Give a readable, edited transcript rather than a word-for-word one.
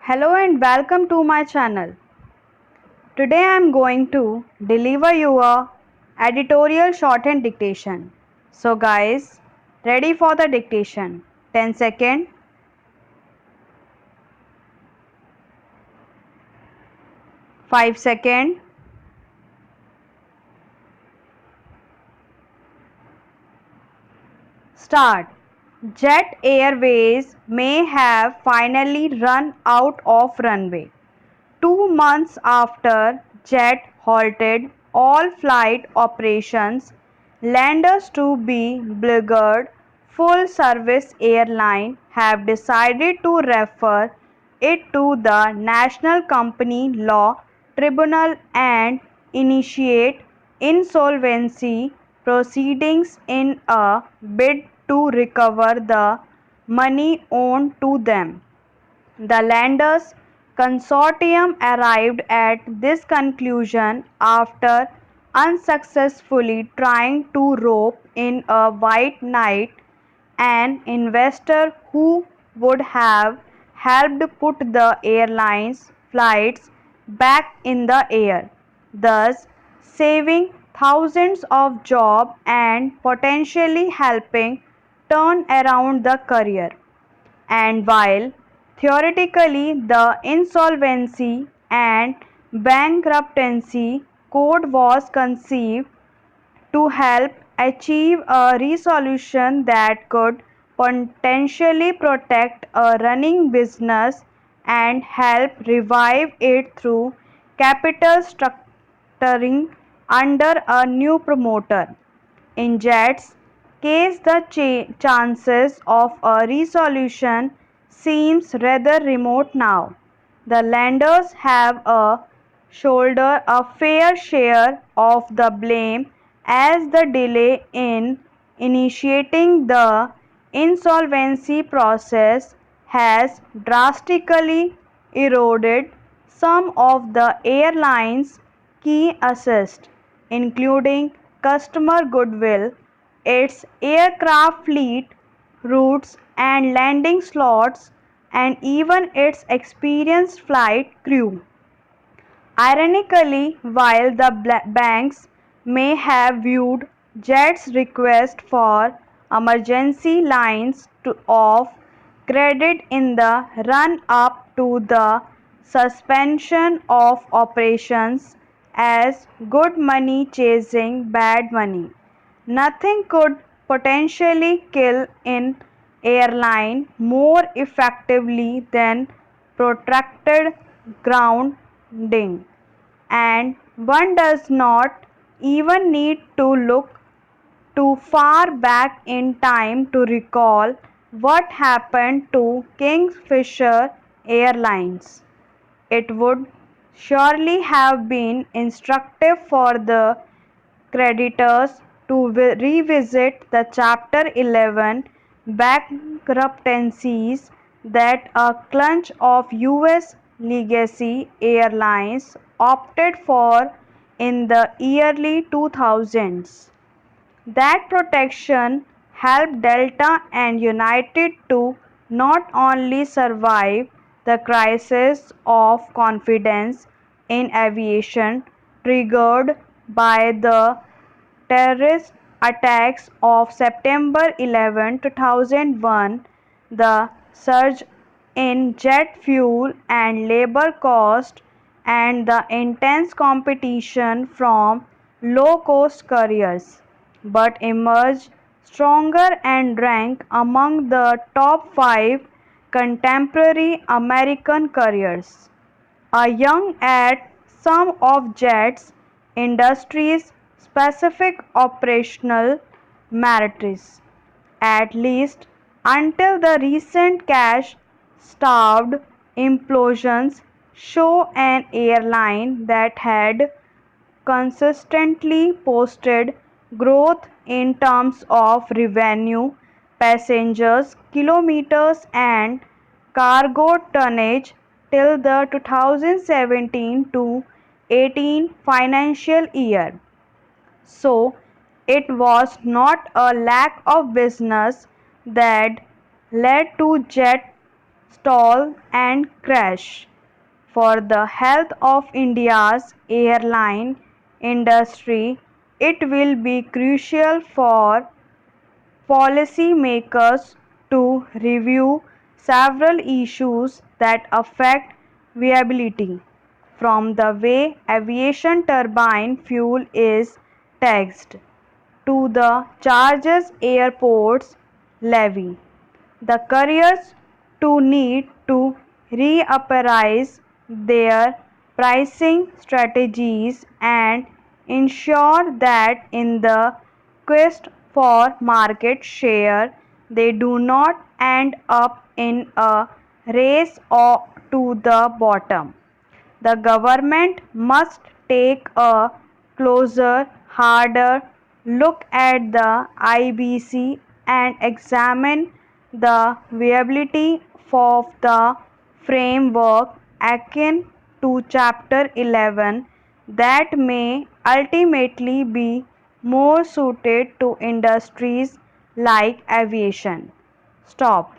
Hello and welcome to my channel. Today I am going to deliver you a editorial shorthand dictation. So guys, ready for the dictation. 10 second, 5 second. Start. Jet Airways may have finally run out of runway. 2 months after Jet halted all flight operations, lenders to be beleaguered full-service airline have decided to refer it to the National Company Law Tribunal and initiate insolvency proceedings in a bid to recover the money owed to them. The lenders consortium arrived at this conclusion after unsuccessfully trying to rope in a white knight, an investor who would have helped put the airline's flights back in the air, thus saving thousands of jobs and potentially helping turn around the career. And while theoretically the Insolvency and Bankruptcy Code was conceived to help achieve a resolution that could potentially protect a running business and help revive it through capital structuring under a new promoter. In Jet's case, the chances of a resolution seems rather remote now. The lenders have a shoulder a fair share of the blame as the delay in initiating the insolvency process has drastically eroded some of the airline's key assets, including customer goodwill, its aircraft fleet, routes and landing slots, and even its experienced flight crew. Ironically, while the banks may have viewed Jet's request for emergency lines of credit in the run-up to the suspension of operations as good money chasing bad money, nothing could potentially kill an airline more effectively than protracted grounding, and one does not even need to look too far back in time to recall what happened to Kingfisher Airlines. It would surely have been instructive for the creditors to revisit the Chapter 11 bankruptcies that a clutch of U.S. legacy airlines opted for in the early 2000s. That protection helped Delta and United to not only survive the crisis of confidence in aviation triggered by the terrorist attacks of September 11, 2001, the surge in jet fuel and labor cost, and the intense competition from low-cost carriers, but emerged stronger and rank among the top 5 contemporary American carriers. A young at some of Jet's industry's specific operational merits, at least until the recent cash-starved implosions show an airline that had consistently posted growth in terms of revenue, passengers, kilometers, and cargo tonnage till the 2017 to 18 financial year. So, it was not a lack of business that led to Jet stall and crash. For the health of India's airline industry, it will be crucial for policymakers to review several issues that affect viability, from the way aviation turbine fuel is taxed to the charges airports levy. The carriers too need to reappraise their pricing strategies and ensure that in the quest for market share, they do not end up in a race to the bottom. The government must take a closer, harder look at the IBC and examine the viability of the framework akin to Chapter 11 that may ultimately be more suited to industries like aviation. Stop.